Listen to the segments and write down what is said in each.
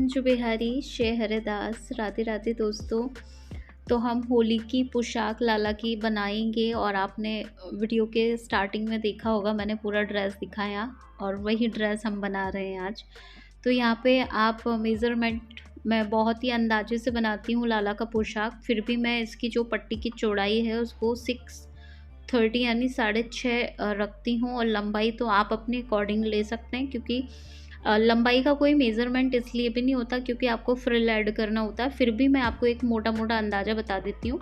मंजू बिहारी जय हरिदास। राधे राधे दोस्तों। तो हम होली की पोशाक लाला की बनाएंगे और आपने वीडियो के स्टार्टिंग में देखा होगा, मैंने पूरा ड्रेस दिखाया और वही ड्रेस हम बना रहे हैं आज। तो यहाँ पे आप मेज़रमेंट मैं बहुत ही अंदाजे से बनाती हूँ लाला का पोशाक, फिर भी मैं इसकी जो पट्टी की चौड़ाई है उसको 630 यानी 6.5 रखती हूँ, और लंबाई तो आप अपने अकॉर्डिंग ले सकते हैं, क्योंकि लंबाई का कोई मेज़रमेंट इसलिए भी नहीं होता क्योंकि आपको फ्रिल ऐड करना होता है। फिर भी मैं आपको एक मोटा मोटा अंदाज़ा बता देती हूँ।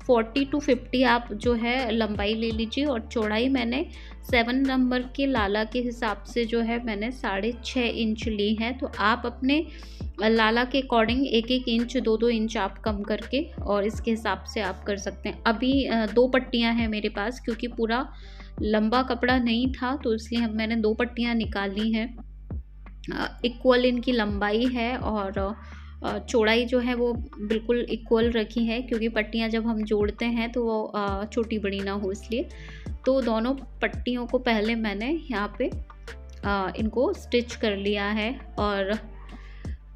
40 to 50 आप जो है लंबाई ले लीजिए, और चौड़ाई मैंने 7 नंबर के लाला के हिसाब से जो है मैंने 6.5 इंच ली है। तो आप अपने लाला के अकॉर्डिंग 1-1 इंच 2-2 इंच आप कम करके और इसके हिसाब से आप कर सकते हैं। अभी 2 पट्टियाँ हैं मेरे पास, क्योंकि पूरा लंबा कपड़ा नहीं था तो इसलिए मैंने 2 पट्टियाँ निकाली हैं। इक्वल इनकी लंबाई है और चौड़ाई जो है वो बिल्कुल इक्वल रखी है, क्योंकि पट्टियाँ जब हम जोड़ते हैं तो वो छोटी बड़ी ना हो इसलिए। तो दोनों पट्टियों को पहले मैंने यहाँ पे इनको स्टिच कर लिया है, और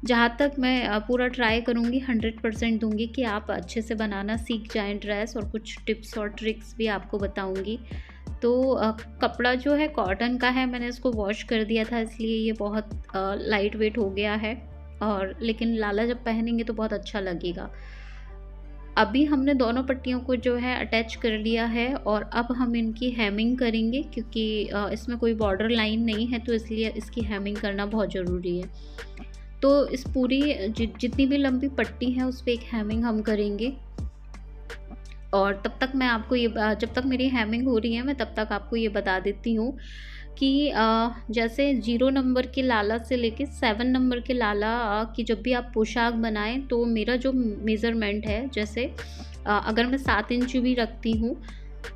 जहाँ तक मैं पूरा ट्राई करूँगी 100% दूँगी कि आप अच्छे से बनाना सीख जाएं ड्रेस, और कुछ टिप्स और ट्रिक्स भी आपको बताऊँगी। तो कपड़ा जो है कॉटन का है, मैंने इसको वॉश कर दिया था, इसलिए ये बहुत लाइट वेट हो गया है, और लेकिन लाला जब पहनेंगे तो बहुत अच्छा लगेगा। अभी हमने दोनों पट्टियों को जो है अटैच कर लिया है, और अब हम इनकी हेमिंग करेंगे, क्योंकि इसमें कोई बॉर्डर लाइन नहीं है तो इसलिए इसकी हेमिंग करना बहुत ज़रूरी है। तो इस पूरी जितनी भी लंबी पट्टी है उस पर एक हेमिंग हम करेंगे, और तब तक मैं आपको ये जब तक मेरी हेमिंग हो रही है मैं तब तक आपको ये बता देती हूँ कि जैसे 0 नंबर के लाला से लेके 7 नंबर के लाला की जब भी आप पोशाक बनाएं तो मेरा जो मेज़रमेंट है, जैसे अगर मैं 7 इंच भी रखती हूँ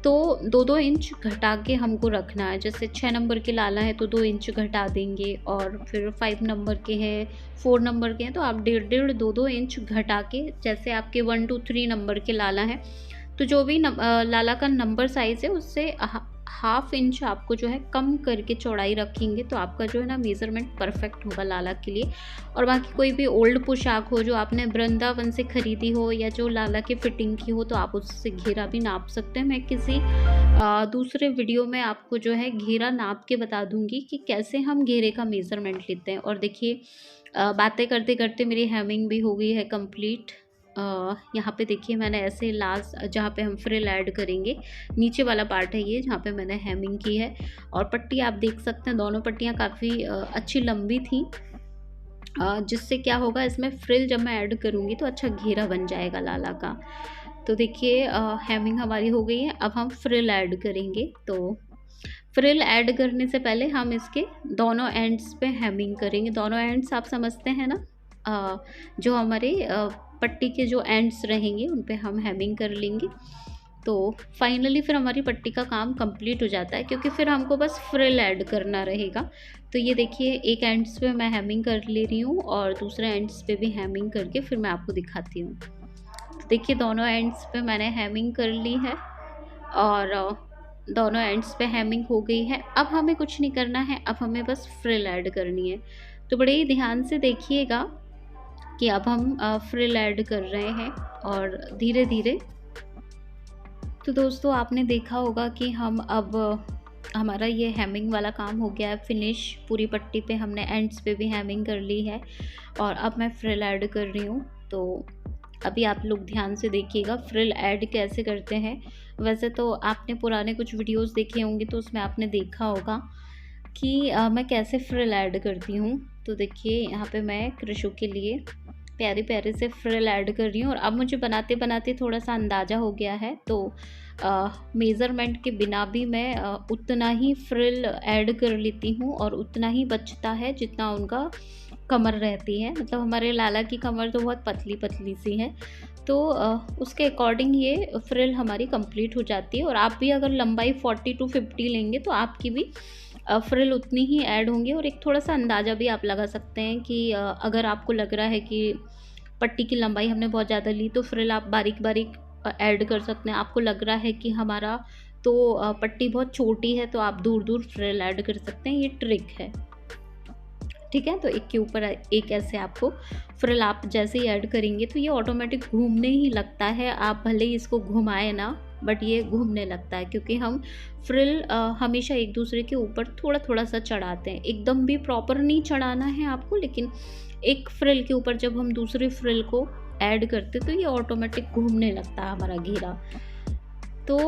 तो 2-2 इंच घटा के हमको रखना है। जैसे 6 नंबर के लाला है तो 2 इंच घटा देंगे, और फिर 5 नंबर के हैं, 4 नंबर के हैं तो आप 1.5 2-2 इंच घटा के, जैसे आपके 1 2 3 नंबर के लाला हैं तो जो भी लाला का नंबर साइज़ है उससे हाफ इंच आपको जो है कम करके चौड़ाई रखेंगे, तो आपका जो है ना मेज़रमेंट परफेक्ट होगा लाला के लिए। और बाकी कोई भी ओल्ड पोशाक हो जो आपने वृंदावन से ख़रीदी हो या जो लाला के फिटिंग की हो तो आप उससे घेरा भी नाप सकते हैं। मैं किसी दूसरे वीडियो में आपको जो है घेरा नाप के बता दूंगी कि कैसे हम घेरे का मेज़रमेंट लेते हैं। और देखिए बातें करते करते मेरी हेमिंग भी हो गई है कंप्लीट। यहाँ पे देखिए मैंने ऐसे लास्ट जहाँ पे हम फ्रिल ऐड करेंगे, नीचे वाला पार्ट है ये जहाँ पे मैंने हेमिंग की है, और पट्टी आप देख सकते हैं दोनों पट्टियाँ काफ़ी अच्छी लंबी थी, जिससे क्या होगा इसमें फ्रिल जब मैं ऐड करूँगी तो अच्छा घेरा बन जाएगा लाला का। तो देखिए हेमिंग हमारी हो गई है, अब हम फ्रिल ऐड करेंगे। तो फ्रिल ऐड करने से पहले हम इसके दोनों एंड्स पे हेमिंग करेंगे। दोनों एंड्स आप समझते हैं ना, जो हमारे पट्टी के जो एंड्स रहेंगे उन पे हम हेमिंग कर लेंगे। तो फाइनली फिर हमारी पट्टी का काम कंप्लीट हो जाता है, क्योंकि फिर हमको बस फ्रिल ऐड करना रहेगा। तो ये देखिए एक एंड्स पे मैं हेमिंग कर ले रही हूँ और दूसरे एंड्स पे भी हेमिंग करके फिर मैं आपको दिखाती हूँ। तो देखिए दोनों एंड्स पे मैंने हेमिंग कर ली है, और दोनों एंड्स पे हेमिंग हो गई है। अब हमें कुछ नहीं करना है, अब हमें बस फ्रिल ऐड करनी है। तो बड़े ही ध्यान से देखिएगा कि अब हम फ्रिल ऐड कर रहे हैं और धीरे धीरे। तो दोस्तों आपने देखा होगा कि हम अब हमारा ये हेमिंग वाला काम हो गया है फिनिश। पूरी पट्टी पे हमने एंड्स पे भी हेमिंग कर ली है, और अब मैं फ्रिल ऐड कर रही हूँ। तो अभी आप लोग ध्यान से देखिएगा फ्रिल ऐड कैसे करते हैं। वैसे तो आपने पुराने कुछ वीडियोस देखे होंगे तो उसमें आपने देखा होगा कि मैं कैसे फ्रिल ऐड करती हूँ। तो देखिए यहाँ पे मैं कृषु के लिए प्यारे प्यारे से फ्रिल ऐड कर रही हूँ, और अब मुझे बनाते बनाते थोड़ा सा अंदाज़ा हो गया है, तो मेज़रमेंट के बिना भी मैं उतना ही फ्रिल ऐड कर लेती हूँ, और उतना ही बचता है जितना उनका कमर रहती है। मतलब हमारे लाला की कमर तो बहुत पतली पतली सी है, तो उसके अकॉर्डिंग ये फ्रिल हमारी कंप्लीट हो जाती है। और आप भी अगर लंबाई 40 to 50 लेंगे तो आपकी भी फ्रिल उतनी ही ऐड होंगी। और एक थोड़ा सा अंदाज़ा भी आप लगा सकते हैं कि अगर आपको लग रहा है कि पट्टी की लंबाई हमने बहुत ज़्यादा ली तो फ्रिल आप बारीक बारीक ऐड कर सकते हैं। आपको लग रहा है कि हमारा तो पट्टी बहुत छोटी है तो आप दूर दूर फ्रिल ऐड कर सकते हैं, ये ट्रिक है। ठीक है। तो एक के ऊपर एक ऐसे आपको फ्रिल आप जैसे ही ऐड करेंगे तो ये ऑटोमेटिक घूमने ही लगता है। आप भले ही इसको घुमाए ना, बट ये घूमने लगता है, क्योंकि हम फ्रिल हमेशा एक दूसरे के ऊपर थोड़ा थोड़ा सा चढ़ाते हैं। एकदम भी प्रॉपर नहीं चढ़ाना है आपको, लेकिन एक फ्रिल के ऊपर जब हम दूसरे फ्रिल को ऐड करते तो ये ऑटोमेटिक घूमने लगता है हमारा घेरा। तो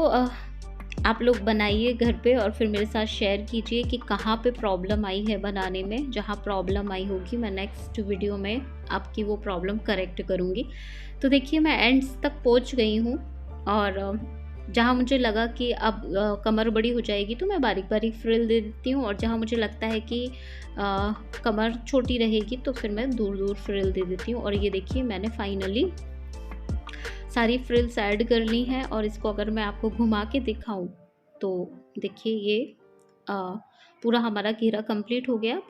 आप लोग बनाइए घर पे और फिर मेरे साथ शेयर कीजिए कि कहाँ पे प्रॉब्लम आई है बनाने में। जहाँ प्रॉब्लम आई होगी मैं नेक्स्ट वीडियो में आपकी वो प्रॉब्लम करेक्ट करूँगी। तो देखिए मैं एंड्स तक पहुँच गई हूँ, और जहाँ मुझे लगा कि अब कमर बड़ी हो जाएगी तो मैं बारीक बारीक फ्रिल दे देती हूँ, और जहाँ मुझे लगता है कि कमर छोटी रहेगी तो फिर मैं दूर दूर फ्रिल दे देती हूँ। और ये देखिए मैंने फाइनली सारी फ्रिल्स ऐड कर ली हैं, और इसको अगर मैं आपको घुमा के दिखाऊं तो देखिए ये पूरा हमारा घेरा कंप्लीट हो गया।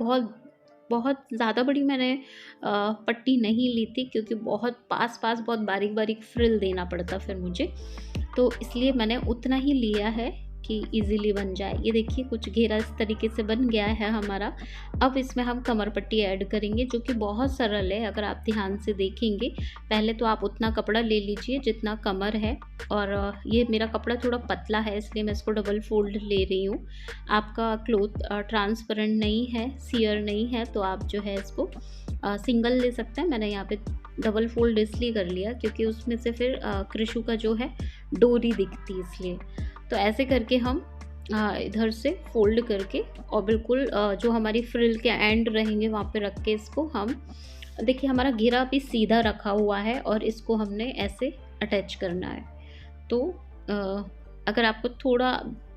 बहुत ज़्यादा बड़ी मैंने पट्टी नहीं ली थी, क्योंकि बहुत पास बहुत बारीक बारीक फ्रिल देना पड़ता फिर मुझे, तो इसलिए मैंने उतना ही लिया है कि इजीली बन जाए। ये देखिए कुछ घेरा इस तरीके से बन गया है हमारा। अब इसमें हम कमर पट्टी ऐड करेंगे, जो कि बहुत सरल है अगर आप ध्यान से देखेंगे। पहले तो आप उतना कपड़ा ले लीजिए जितना कमर है, और ये मेरा कपड़ा थोड़ा पतला है इसलिए मैं इसको डबल फोल्ड ले रही हूँ। आपका क्लोथ ट्रांसपेरेंट नहीं है, सियर नहीं है, तो आप जो है इसको सिंगल ले सकते हैं। मैंने यहाँ पे डबल फोल्ड इसलिए कर लिया क्योंकि उसमें से फिर कृशु का जो है डोरी दिखती, इसलिए। तो ऐसे करके हम इधर से फोल्ड करके, और बिल्कुल जो हमारी फ्रिल के एंड रहेंगे वहाँ पे रख के इसको हम, देखिए हमारा घेरा अभी सीधा रखा हुआ है और इसको हमने ऐसे अटैच करना है। तो अगर आपको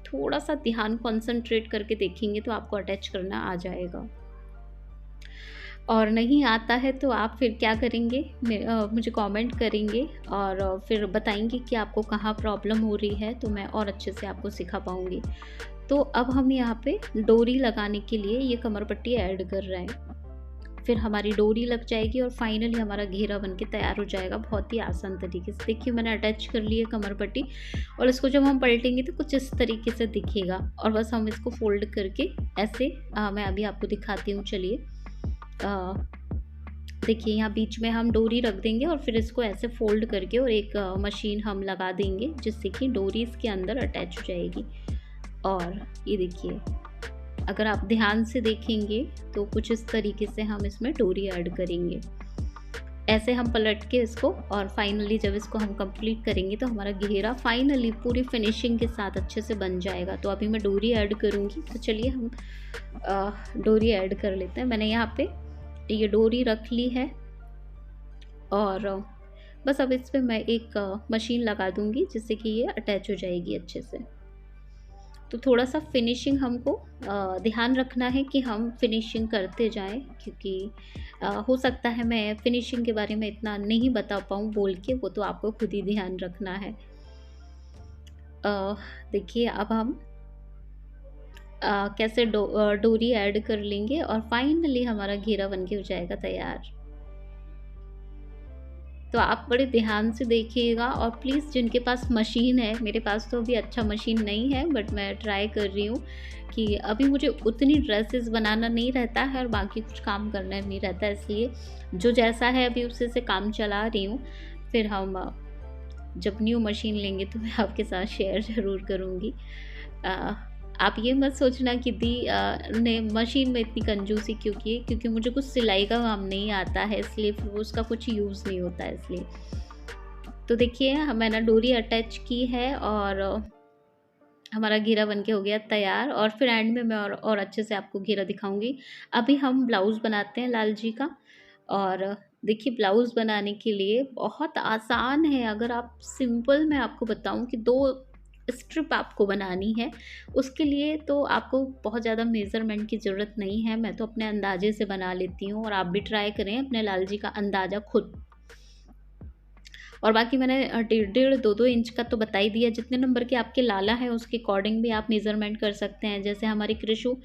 थोड़ा सा ध्यान कंसंट्रेट करके देखेंगे तो आपको अटैच करना आ जाएगा, और नहीं आता है तो आप फिर क्या करेंगे, मुझे कमेंट करेंगे और फिर बताएंगे कि आपको कहाँ प्रॉब्लम हो रही है, तो मैं और अच्छे से आपको सिखा पाऊँगी। तो अब हम यहाँ पे डोरी लगाने के लिए ये कमर पट्टी ऐड कर रहे हैं, फिर हमारी डोरी लग जाएगी और फाइनली हमारा घेरा बनके तैयार हो जाएगा बहुत ही आसान तरीके से। देखिए मैंने अटैच कर ली है कमर पट्टी, और इसको जब हम पलटेंगे तो कुछ इस तरीके से दिखेगा, और बस हम इसको फोल्ड करके ऐसे मैं अभी आपको दिखाती हूँ। चलिए देखिए यहाँ बीच में हम डोरी रख देंगे और फिर इसको ऐसे फोल्ड करके और एक मशीन हम लगा देंगे, जिससे कि डोरी इसके अंदर अटैच हो जाएगी। और ये देखिए अगर आप ध्यान से देखेंगे तो कुछ इस तरीके से हम इसमें डोरी ऐड करेंगे। ऐसे हम पलट के इसको, और फाइनली जब इसको हम कंप्लीट करेंगे तो हमारा घेरा फाइनली पूरी फिनिशिंग के साथ अच्छे से बन जाएगा। तो अभी मैं डोरी ऐड करूँगी, तो चलिए हम डोरी ऐड कर लेते हैं। मैंने यहाँ पे ये डोरी रख ली है, और बस अब इस पर मैं एक मशीन लगा दूँगी जिससे कि ये अटैच हो जाएगी अच्छे से। तो थोड़ा सा फिनिशिंग हमको ध्यान रखना है कि हम फिनिशिंग करते जाएं, क्योंकि हो सकता है मैं फिनिशिंग के बारे में इतना नहीं बता पाऊँ बोल के, वो तो आपको खुद ही ध्यान रखना है। देखिए अब हम कैसे डोरी ऐड कर लेंगे और फाइनली हमारा घेरा बनके हो जाएगा तैयार। तो आप बड़े ध्यान से देखिएगा, और प्लीज़ जिनके पास मशीन है, मेरे पास तो अभी अच्छा मशीन नहीं है, बट मैं ट्राई कर रही हूँ कि अभी मुझे उतनी ड्रेसेस बनाना नहीं रहता है और बाकी कुछ काम करना नहीं रहता है, इसलिए जो जैसा है अभी उसी से काम चला रही हूँ। फिर हम जब न्यू मशीन लेंगे तो मैं आपके साथ शेयर ज़रूर करूँगी। आप ये मत सोचना कि दी ने मशीन में इतनी कंजूसी क्यों की, क्योंकि मुझे कुछ सिलाई का काम नहीं आता है, इसलिए फिर वो उसका कुछ यूज़ नहीं होता है, इसलिए। तो देखिए मैंने डोरी अटैच की है और हमारा घेरा बनके हो गया तैयार, और फिर एंड में मैं और अच्छे से आपको घेरा दिखाऊंगी। अभी हम ब्लाउज़ बनाते हैं लाल जी का। और देखिए ब्लाउज़ बनाने के लिए बहुत आसान है। अगर आप सिंपल मैं आपको बताऊं कि 2 स्ट्रिप आपको बनानी है, उसके लिए तो आपको बहुत ज़्यादा मेज़रमेंट की ज़रूरत नहीं है। मैं तो अपने अंदाजे से बना लेती हूँ, और आप भी ट्राई करें अपने लाल जी का अंदाज़ा खुद। और बाकी मैंने 1.5-2 इंच का तो बता ही दिया। जितने नंबर के आपके लाला है उसके अकॉर्डिंग भी आप मेज़रमेंट कर सकते हैं। जैसे हमारी कृषु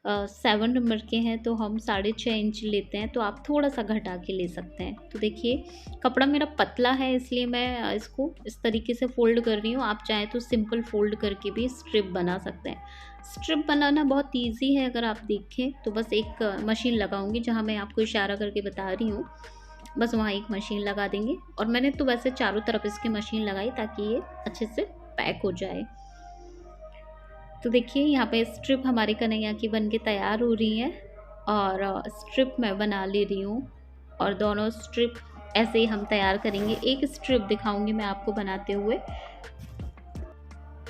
7 नंबर के हैं तो हम 6.5 इंच लेते हैं, तो आप थोड़ा सा घटा के ले सकते हैं। तो देखिए कपड़ा मेरा पतला है इसलिए मैं इसको इस तरीके से फ़ोल्ड कर रही हूँ। आप चाहें तो सिंपल फ़ोल्ड करके भी स्ट्रिप बना सकते हैं। स्ट्रिप बनाना बहुत ईजी है, अगर आप देखें तो बस एक मशीन लगाऊंगी जहाँ मैं आपको इशारा करके बता रही हूँ, बस वहाँ एक मशीन लगा देंगे। और मैंने तो वैसे चारों तरफ इसकी मशीन लगाई ताकि ये अच्छे से पैक हो जाए। तो देखिए यहाँ पे स्ट्रिप हमारी कन्हैया की बन के तैयार हो रही है और स्ट्रिप मैं बना ले रही हूँ और दोनों स्ट्रिप ऐसे ही हम तैयार करेंगे। एक स्ट्रिप दिखाऊंगी मैं आपको बनाते हुए।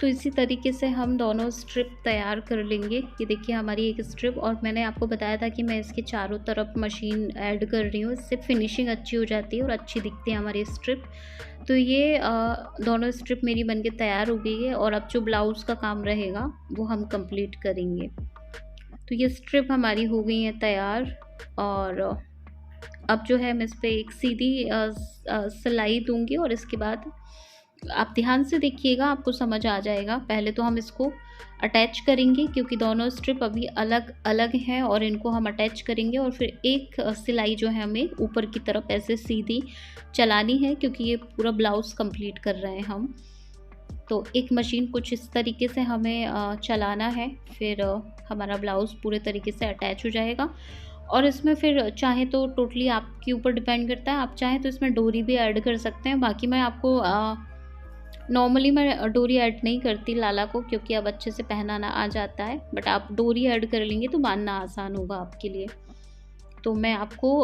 तो इसी तरीके से हम दोनों स्ट्रिप तैयार कर लेंगे। ये देखिए हमारी एक स्ट्रिप, और मैंने आपको बताया था कि मैं इसके चारों तरफ मशीन ऐड कर रही हूँ, इससे फिनिशिंग अच्छी हो जाती है और अच्छी दिखती है हमारी स्ट्रिप। तो ये दोनों स्ट्रिप मेरी बनके तैयार हो गई है और अब जो ब्लाउज़ का काम रहेगा वो हम कंप्लीट करेंगे। तो ये स्ट्रिप हमारी हो गई है तैयार और अब जो है मैं इस पर एक सीधी सिलाई दूंगी और इसके बाद आप ध्यान से देखिएगा, आपको समझ आ जाएगा। पहले तो हम इसको अटैच करेंगे क्योंकि दोनों स्ट्रिप अभी अलग अलग हैं और इनको हम अटैच करेंगे और फिर एक सिलाई जो है हमें ऊपर की तरफ ऐसे सीधी चलानी है क्योंकि ये पूरा ब्लाउज़ कंप्लीट कर रहे हैं हम। तो एक मशीन कुछ इस तरीके से हमें चलाना है, फिर हमारा ब्लाउज़ पूरे तरीके से अटैच हो जाएगा। और इसमें फिर चाहे तो टोटली आपके ऊपर डिपेंड करता है, आप चाहें तो इसमें डोरी भी ऐड कर सकते हैं। बाकी मैं आपको नॉर्मली मैं डोरी ऐड नहीं करती लाला को क्योंकि अब अच्छे से पहनाना आ जाता है, बट आप डोरी ऐड कर लेंगे तो बांधना आसान होगा आपके लिए। तो मैं आपको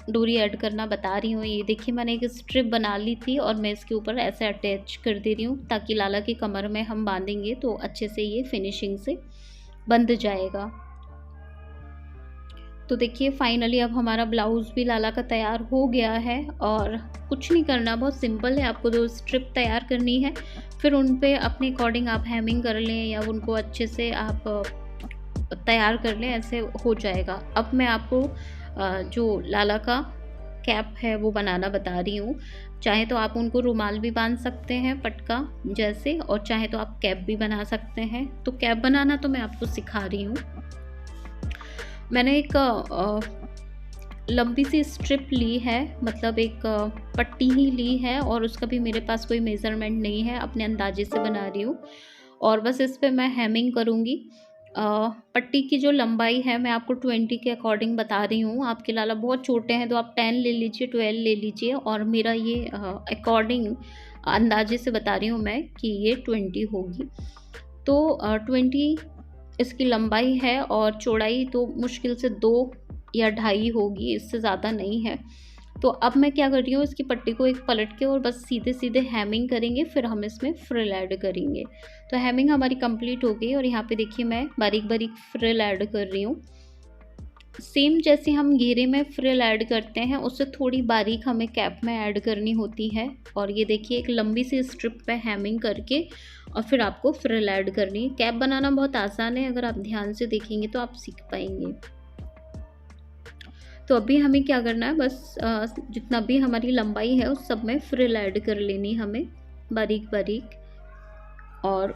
डोरी ऐड करना बता रही हूँ। ये देखिए मैंने एक स्ट्रिप बना ली थी और मैं इसके ऊपर ऐसे अटैच कर दे रही हूँ ताकि लाला की कमर में हम बांधेंगे तो अच्छे से ये फिनिशिंग से बंध जाएगा। तो देखिए फाइनली अब हमारा ब्लाउज़ भी लाला का तैयार हो गया है और कुछ नहीं करना, बहुत सिंपल है। आपको 2 स्ट्रिप तैयार करनी है, फिर उन पे अपने अकॉर्डिंग आप हेमिंग कर लें या उनको अच्छे से आप तैयार कर लें, ऐसे हो जाएगा। अब मैं आपको जो लाला का कैप है वो बनाना बता रही हूँ। चाहे तो आप उनको रुमाल भी बांध सकते हैं पटका जैसे, और चाहे तो आप कैप भी बना सकते हैं। तो कैप बनाना तो मैं आपको सिखा रही हूँ। मैंने एक लंबी सी स्ट्रिप ली है, मतलब एक पट्टी ही ली है और उसका भी मेरे पास कोई मेज़रमेंट नहीं है, अपने अंदाजे से बना रही हूँ और बस इस पे मैं हेमिंग करूँगी। पट्टी की जो लंबाई है मैं आपको 20 के अकॉर्डिंग बता रही हूँ। आपके लाला बहुत छोटे हैं तो आप 10 ले लीजिए, 12 ले लीजिए, और मेरा ये अकॉर्डिंग अंदाजे से बता रही हूँ मैं कि ये 20 होगी। तो 20 इसकी लंबाई है और चौड़ाई तो मुश्किल से 2 या 2.5 होगी, इससे ज़्यादा नहीं है। तो अब मैं क्या कर रही हूँ, इसकी पट्टी को एक पलट के और बस सीधे सीधे हेमिंग करेंगे, फिर हम इसमें फ्रिल ऐड करेंगे। तो हेमिंग हमारी कंप्लीट हो गई और यहाँ पे देखिए मैं बारीक बारीक फ्रिल ऐड कर रही हूँ। सेम जैसे हम घेरे में फ्रिल ऐड करते हैं उससे थोड़ी बारीक हमें कैप में ऐड करनी होती है। और ये देखिए एक लंबी सी स्ट्रिप पे हेमिंग करके और फिर आपको फ्रिल ऐड करनी है। कैप बनाना बहुत आसान है, अगर आप ध्यान से देखेंगे तो आप सीख पाएंगे। तो अभी हमें क्या करना है, बस जितना भी हमारी लंबाई है उस सब में फ्रिल ऐड कर लेनी हमें बारीक बारीक। और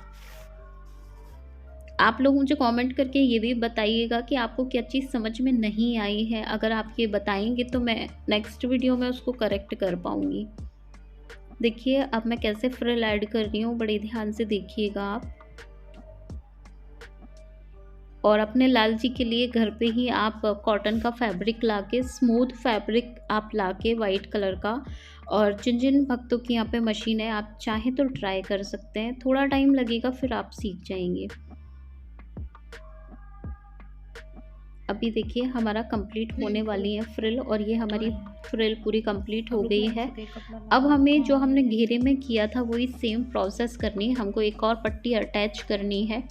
आप लोग मुझे कमेंट करके ये भी बताइएगा कि आपको क्या चीज़ समझ में नहीं आई है। अगर आप ये बताएंगे तो मैं नेक्स्ट वीडियो में उसको करेक्ट कर पाऊँगी। देखिए अब मैं कैसे फ्रिल ऐड कर रही हूँ, बड़े ध्यान से देखिएगा आप। और अपने लाल जी के लिए घर पे ही आप कॉटन का फैब्रिक लाके, स्मूथ फैब्रिक आप लाके वाइट कलर का, और जिन जिन भक्तों की यहाँ पे मशीन है आप चाहें तो ट्राई कर सकते हैं। थोड़ा टाइम लगेगा फिर आप सीख जाएंगे। अभी देखिए हमारा कंप्लीट होने वाली है फ्रिल और ये हमारी फ्रिल पूरी कंप्लीट हो गई है। अब हमें जो हमने घेरे में किया था वही सेम प्रोसेस करनी है। हमको एक और पट्टी अटैच करनी है।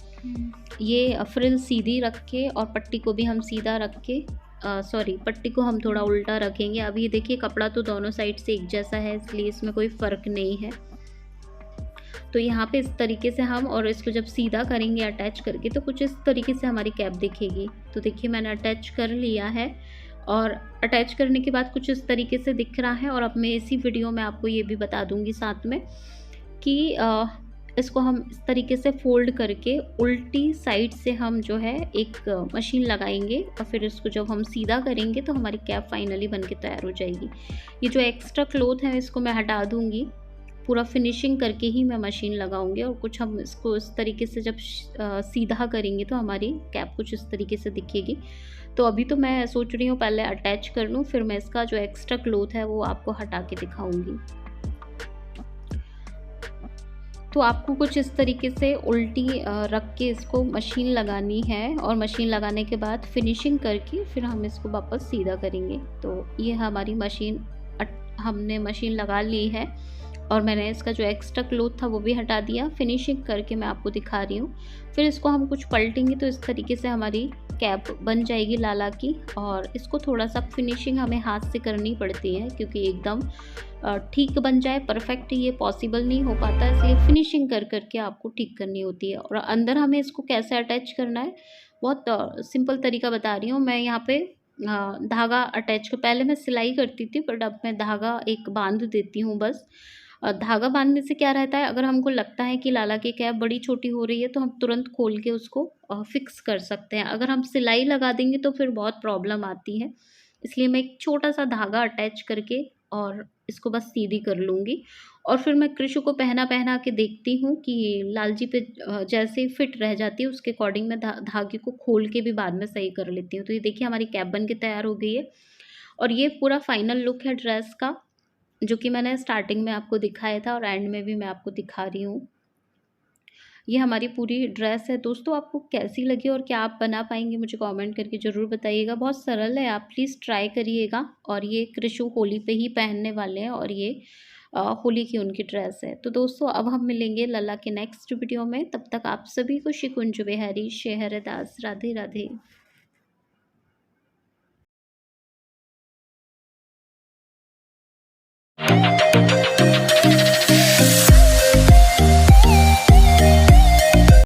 ये फ्रिल सीधी रख के और पट्टी को भी हम सीधा रख के पट्टी को हम थोड़ा उल्टा रखेंगे। अब ये देखिए कपड़ा तो दोनों साइड से एक जैसा है इसलिए इसमें कोई फ़र्क नहीं है। तो यहाँ पे इस तरीके से हम, और इसको जब सीधा करेंगे अटैच करके तो कुछ इस तरीके से हमारी कैप दिखेगी। तो देखिए मैंने अटैच कर लिया है और अटैच करने के बाद कुछ इस तरीके से दिख रहा है। और अब मैं इसी वीडियो में आपको ये भी बता दूंगी साथ में कि इसको हम इस तरीके से फ़ोल्ड करके उल्टी साइड से हम जो है एक मशीन लगाएंगे और फिर इसको जब हम सीधा करेंगे तो हमारी कैप फाइनली बन के तैयार हो जाएगी। ये जो एक्स्ट्रा क्लॉथ है इसको मैं हटा दूँगी, पूरा फिनिशिंग करके ही मैं मशीन लगाऊंगी। और कुछ हम इसको इस तरीके से जब सीधा करेंगे तो हमारी कैप कुछ इस तरीके से दिखेगी। तो अभी तो मैं सोच रही हूँ पहले अटैच कर लूँ, फिर मैं इसका जो एक्स्ट्रा क्लॉथ है वो आपको हटा के दिखाऊंगी। तो आपको कुछ इस तरीके से उल्टी रख के इसको मशीन लगानी है और मशीन लगाने के बाद फिनिशिंग करके फिर हम इसको वापस सीधा करेंगे। तो ये हमारी मशीन हमने मशीन लगा ली है और मैंने इसका जो एक्स्ट्रा क्लॉथ था वो भी हटा दिया। फिनिशिंग करके मैं आपको दिखा रही हूँ। फिर इसको हम कुछ पलटेंगे तो इस तरीके से हमारी कैप बन जाएगी लाला की। और इसको थोड़ा सा फिनिशिंग हमें हाथ से करनी पड़ती है क्योंकि एकदम ठीक बन जाए परफेक्ट ये पॉसिबल नहीं हो पाता, इसलिए फिनिशिंग कर करके आपको ठीक करनी होती है। और अंदर हमें इसको कैसे अटैच करना है बहुत सिंपल तरीका बता रही हूँ मैं यहाँ पे। धागा अटैच कर, पहले मैं सिलाई करती थी बट अब मैं धागा एक बांध देती हूँ बस। धागा बांधने से क्या रहता है, अगर हमको लगता है कि लाला की कैप बड़ी छोटी हो रही है तो हम तुरंत खोल के उसको फिक्स कर सकते हैं। अगर हम सिलाई लगा देंगे तो फिर बहुत प्रॉब्लम आती है, इसलिए मैं एक छोटा सा धागा अटैच करके और इसको बस सीधी कर लूँगी। और फिर मैं कृषु को पहना पहना के देखती हूँ कि लाल जी पे जैसे फिट रह जाती है उसके अकॉर्डिंग मैं धागे को खोल के भी बाद में सही कर लेती हूँ। तो ये देखिए हमारी कैप बन के तैयार हो गई है और ये पूरा फाइनल लुक है ड्रेस का, जो कि मैंने स्टार्टिंग में आपको दिखाया था और एंड में भी मैं आपको दिखा रही हूँ। ये हमारी पूरी ड्रेस है। दोस्तों आपको कैसी लगी और क्या आप बना पाएंगे मुझे कमेंट करके ज़रूर बताइएगा। बहुत सरल है, आप प्लीज़ ट्राई करिएगा। और ये कृषु होली पे ही पहनने वाले हैं और ये होली की उनकी ड्रेस है। तो दोस्तों अब हम मिलेंगे लल्ला के नेक्स्ट वीडियो में, तब तक आप सभी को शिकुंज बिहारी शहर दास, राधे राधे।